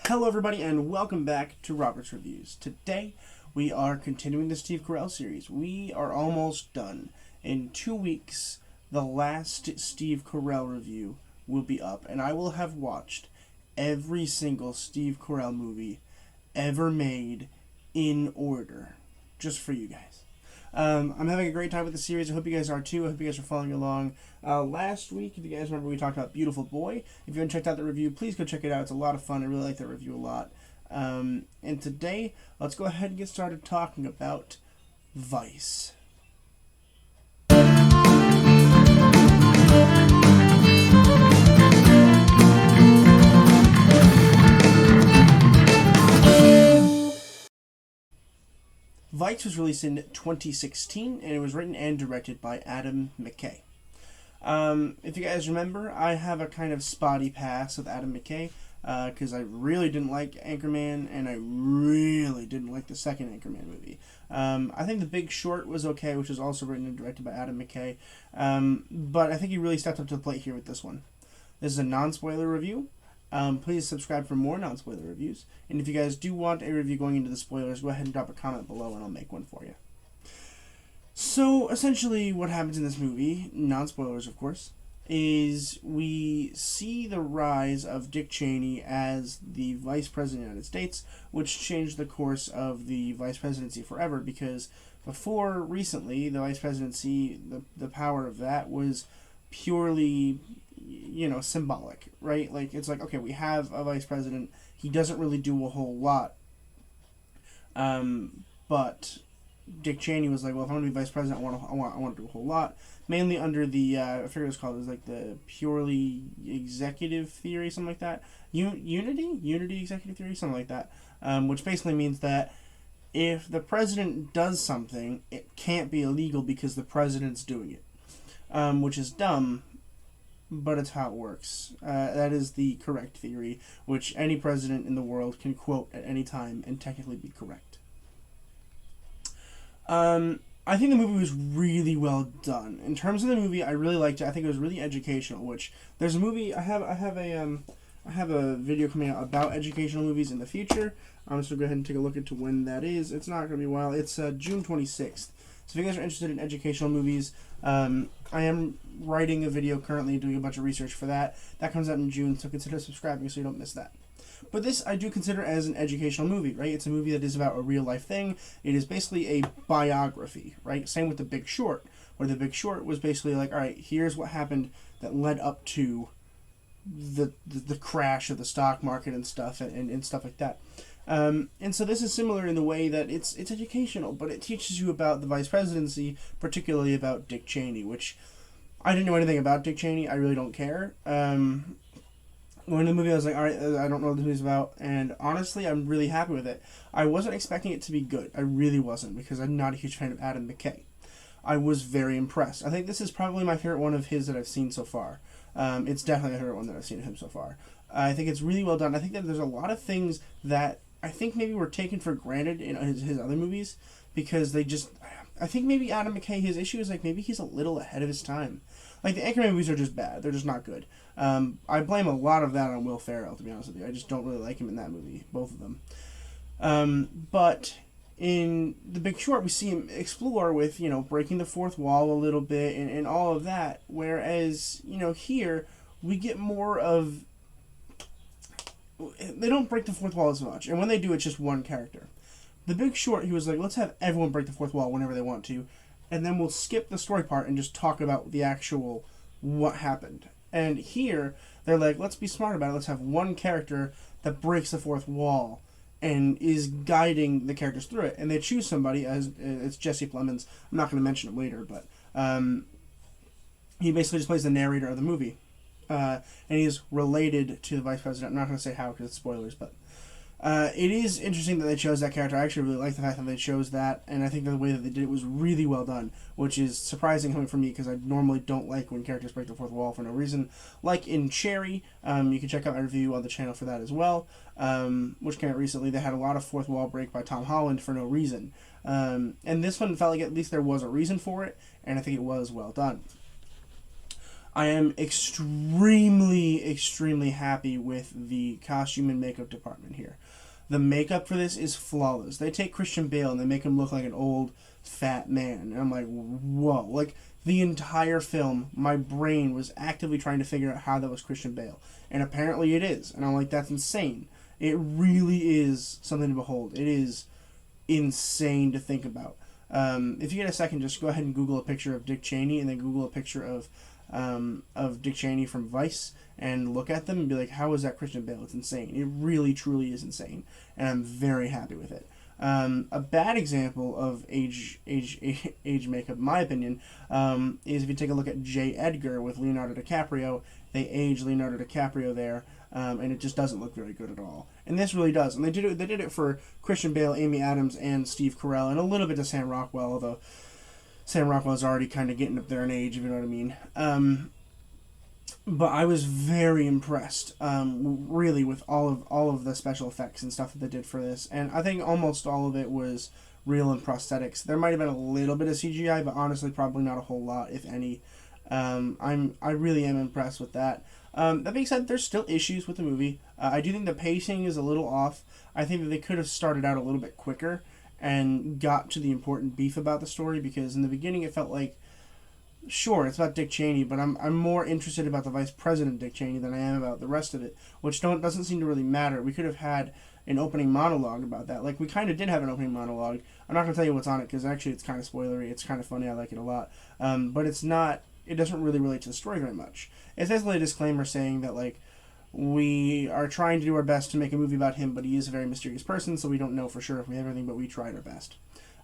Hello everybody and welcome back to Robert's Reviews. Today we are continuing the Steve Carell series. We are almost done. In 2 weeks, the last Steve Carell review will be up, and I will have watched every single Steve Carell movie ever made in order, just for you guys. I'm having a great time with the series. I hope you guys are too. I hope you guys are following along. Last week, if you guys remember, we talked about Beautiful Boy. If you haven't checked out the review, please go check it out. It's a lot of fun. I really like that review a lot. And today, let's go ahead and get started talking about Vice. Vice was released in 2016, and it was written and directed by Adam McKay. If you guys remember, I have a kind of spotty past with Adam McKay, because I really didn't like Anchorman, and I really didn't like the second Anchorman movie. I think The Big Short was okay, which was also written and directed by Adam McKay, but I think he really stepped up to the plate here with this one. This is a non-spoiler review. Please subscribe for more non-spoiler reviews. And if you guys do want a review going into the spoilers, go ahead and drop a comment below and I'll make one for you. So, essentially what happens in this movie, non-spoilers of course, is we see the rise of Dick Cheney as the Vice President of the United States, which changed the course of the Vice Presidency forever, because before recently, the Vice Presidency, the power of that was purely, symbolic, right? Like, it's like, okay, we have a vice president. He doesn't really do a whole lot. But Dick Cheney was like, well, if I'm going to be vice president, I want to do a whole lot. Mainly under the, I forget what it's called. It was like the purely executive theory, something like that. Unity executive theory, something like that. Which basically means that if the president does something, it can't be illegal because the president's doing it. Which is dumb, but it's how it works. That is the correct theory, which any president in the world can quote at any time and technically be correct. I think the movie was really well done. In terms of the movie, I really liked it. I think it was really educational. Which there's a movie I have a video coming out about educational movies in the future. I'm just gonna go ahead and take a look into when that is. It's not gonna be a while. It's June 26th. So if you guys are interested in educational movies, I am writing a video currently, doing a bunch of research for that. That comes out in June, so consider subscribing so you don't miss that. But this I do consider as an educational movie, right? It's a movie that is about a real-life thing. It is basically a biography, right? Same with The Big Short, where The Big Short was basically like, all right, here's what happened that led up to the crash of the stock market and stuff, and stuff like that. And so this is similar in the way that it's educational, but it teaches you about the vice presidency, particularly about Dick Cheney, which I didn't know anything about Dick Cheney. I really don't care. Going into the movie, I was like, all right, I don't know what the movie's about, and honestly, I'm really happy with it. I wasn't expecting it to be good. I really wasn't, because I'm not a huge fan of Adam McKay. I was very impressed. I think this is probably my favorite one of his that I've seen so far. It's definitely my favorite one that I've seen of him so far. I think it's really well done. I think that there's a lot of things that I think maybe were taken for granted in his other movies, because I think maybe Adam McKay, his issue is like maybe he's a little ahead of his time. Like, the Anchorman movies are just bad. They're just not good. I blame a lot of that on Will Ferrell, to be honest with you. I just don't really like him in that movie, both of them. But in The Big Short, we see him explore with, breaking the fourth wall a little bit and all of that. Whereas, here, we get more of... They don't break the fourth wall as much. And when they do, it's just one character. The Big Short, he was like, let's have everyone break the fourth wall whenever they want to. And then we'll skip the story part and just talk about the actual what happened. And here, they're like, let's be smart about it. Let's have one character that breaks the fourth wall and is guiding the characters through it. And they choose somebody, as it's Jesse Plemons. I'm not going to mention him later, but he basically just plays the narrator of the movie. And he's related to the vice president. I'm not going to say how because it's spoilers, but it is interesting that they chose that character. I actually really like the fact that they chose that, and I think the way that they did it was really well done, which is surprising coming from me because I normally don't like when characters break the fourth wall for no reason. Like in Cherry, you can check out my review on the channel for that as well, which came out recently. They had a lot of fourth wall break by Tom Holland for no reason. And this one felt like at least there was a reason for it, and I think it was well done. I am extremely happy with the costume and makeup department here. The makeup for this is flawless. They take Christian Bale and they make him look like an old fat man. And I'm like, whoa. Like, the entire film, my brain was actively trying to figure out how that was Christian Bale. And apparently it is. And I'm like, that's insane. It really is something to behold. It is insane to think about. If you get a second, just go ahead and Google a picture of Dick Cheney and then Google a picture of Dick Cheney from Vice and look at them and be like, how is that Christian Bale? It's insane. It really, truly is insane. And I'm very happy with it. A bad example of age makeup, in my opinion, is if you take a look at J. Edgar with Leonardo DiCaprio. They aged Leonardo DiCaprio there, and it just doesn't look very good at all. And this really does. And they did it for Christian Bale, Amy Adams, and Steve Carell, and a little bit to Sam Rockwell, although Sam Rockwell's already kind of getting up there in age, if you know what I mean. But I was very impressed, really, with all of the special effects and stuff that they did for this. And I think almost all of it was real and prosthetics. There might have been a little bit of CGI, but honestly, probably not a whole lot, if any. I really am impressed with that. That being said, there's still issues with the movie. I do think the pacing is a little off. I think that they could have started out a little bit quicker and got to the important beef about the story, because in the beginning it felt like, sure, it's about Dick Cheney, but I'm more interested about the Vice President Dick Cheney than I am about the rest of it, which doesn't seem to really matter. We could have had an opening monologue about that. Like, we kind of did have an opening monologue. I'm not going to tell you what's on it, because actually it's kind of spoilery. It's kind of funny. I like it a lot. But it doesn't really relate to the story very much. It's basically a disclaimer saying that, like, we are trying to do our best to make a movie about him, but he is a very mysterious person, so we don't know for sure if we have everything, but we tried our best.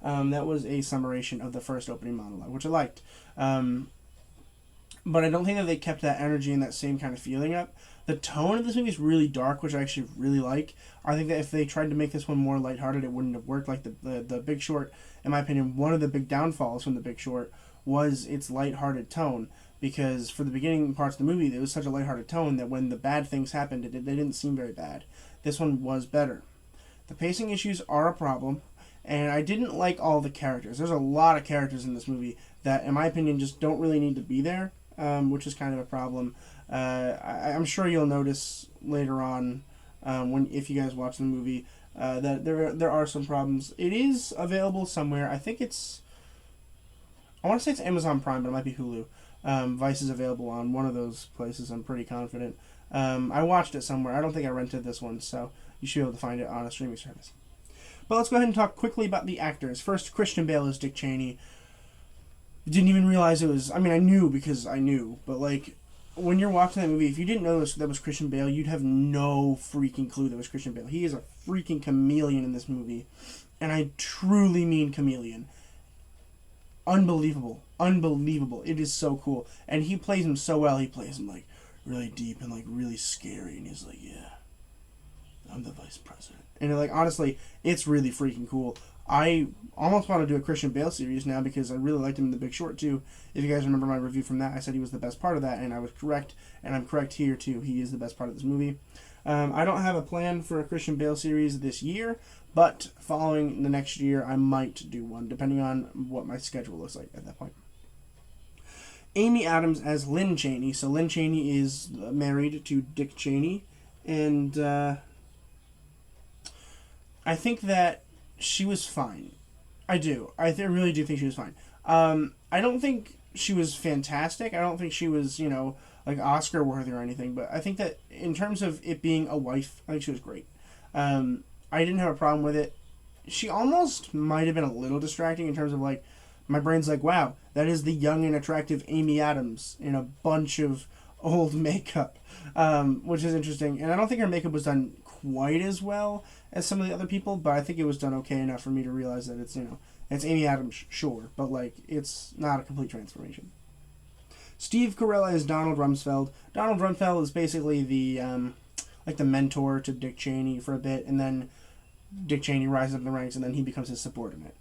That was a summation of the first opening monologue, which I liked. But I don't think that they kept that energy and that same kind of feeling up. The tone of this movie is really dark, which I actually really like. I think that if they tried to make this one more lighthearted, it wouldn't have worked. Like the Big Short, in my opinion, one of the big downfalls from The Big Short was its lighthearted tone. Because for the beginning parts of the movie, it was such a lighthearted tone that when the bad things happened, they didn't seem very bad. This one was better. The pacing issues are a problem. And I didn't like all the characters. There's a lot of characters in this movie that, in my opinion, just don't really need to be there, which is kind of a problem. I'm sure you'll notice later on, if you guys watch the movie, that there are some problems. It is available somewhere. I want to say it's Amazon Prime, but it might be Hulu. Vice is available on one of those places, I'm pretty confident. I watched it somewhere. I don't think I rented this one, so you should be able to find it on a streaming service. But let's go ahead and talk quickly about the actors. First, Christian Bale is Dick Cheney. Didn't even realize it was... I mean, I knew because I knew. But, like, when you're watching that movie, if you didn't know that was Christian Bale, you'd have no freaking clue that was Christian Bale. He is a freaking chameleon in this movie. And I truly mean chameleon. Unbelievable. Unbelievable. It is so cool. And he plays him so well. He plays him, like, really deep and, like, really scary. And he's like, yeah, I'm the vice president. And, like, honestly, it's really freaking cool. I almost want to do a Christian Bale series now because I really liked him in The Big Short, too. If you guys remember my review from that, I said he was the best part of that, and I was correct. And I'm correct here, too. He is the best part of this movie. I don't have a plan for a Christian Bale series this year, but following the next year, I might do one, depending on what my schedule looks like at that point. Amy Adams as Lynn Cheney. So Lynn Cheney is married to Dick Cheney, and I think that she was fine. I do. I really do think she was fine. I don't think she was fantastic. I don't think she was, like Oscar worthy or anything. But I think that in terms of it being a wife, I think she was great. I didn't have a problem with it. She almost might have been a little distracting in terms of, like, my brain's like, wow, that is the young and attractive Amy Adams in a bunch of old makeup, which is interesting. And I don't think her makeup was done quite as well as some of the other people, but I think it was done okay enough for me to realize that it's, it's Amy Adams, sure, but, like, it's not a complete transformation. Steve Carell is Donald Rumsfeld. Donald Rumsfeld is basically the mentor to Dick Cheney for a bit, and then Dick Cheney rises up in the ranks, and then he becomes his subordinate.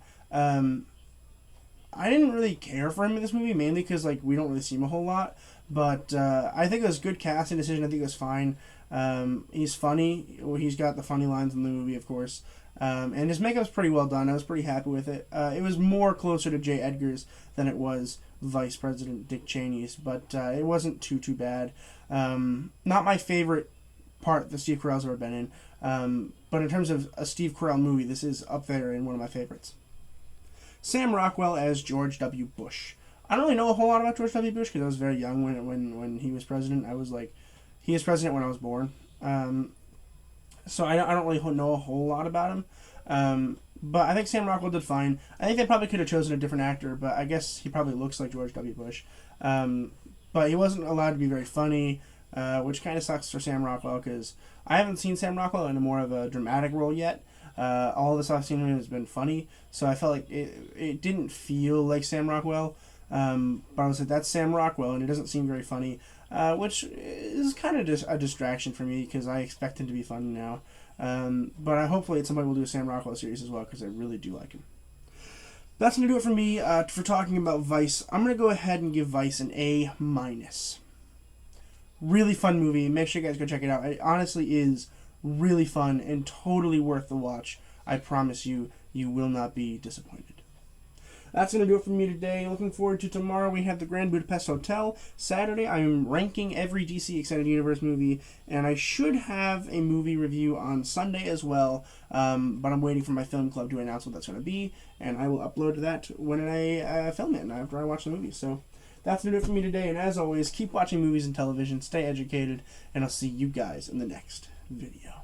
I didn't really care for him in this movie, mainly because, like, we don't really see him a whole lot, but I think it was a good casting decision. I think it was fine. He's funny. Well, he's got the funny lines in the movie, of course. And his makeup's pretty well done. I was pretty happy with it. It was more closer to J. Edgar's than it was Vice President Dick Cheney's, but it wasn't too bad. Not my favorite part that Steve Carell's ever been in, but in terms of a Steve Carell movie, this is up there in one of my favorites. Sam Rockwell as George W. Bush. I don't really know a whole lot about George W. Bush because I was very young when he was president. I was like, he was president when I was born. So I don't really know a whole lot about him. But I think Sam Rockwell did fine. I think they probably could have chosen a different actor, but I guess he probably looks like George W. Bush. But he wasn't allowed to be very funny, which kind of sucks for Sam Rockwell because I haven't seen Sam Rockwell in a more of a dramatic role yet. All of the stuff I've seen him has been funny, so I felt like it didn't feel like Sam Rockwell. But I was like, that's Sam Rockwell, and it doesn't seem very funny, which is kind of just a distraction for me because I expect him to be funny now. But hopefully somebody will do a Sam Rockwell series as well because I really do like him. That's going to do it for me for talking about Vice. I'm going to go ahead and give Vice an A-. Really fun movie. Make sure you guys go check it out. It honestly is really fun and totally worth the watch. I promise you, you will not be disappointed. That's going to do it for me today. Looking forward to tomorrow. We have the Grand Budapest Hotel. Saturday, I'm ranking every DC Extended Universe movie, and I should have a movie review on Sunday as well, but I'm waiting for my film club to announce what that's going to be, and I will upload that when I film it and after I watch the movie. So that's going to do it for me today, and as always, keep watching movies and television, stay educated, and I'll see you guys in the next video.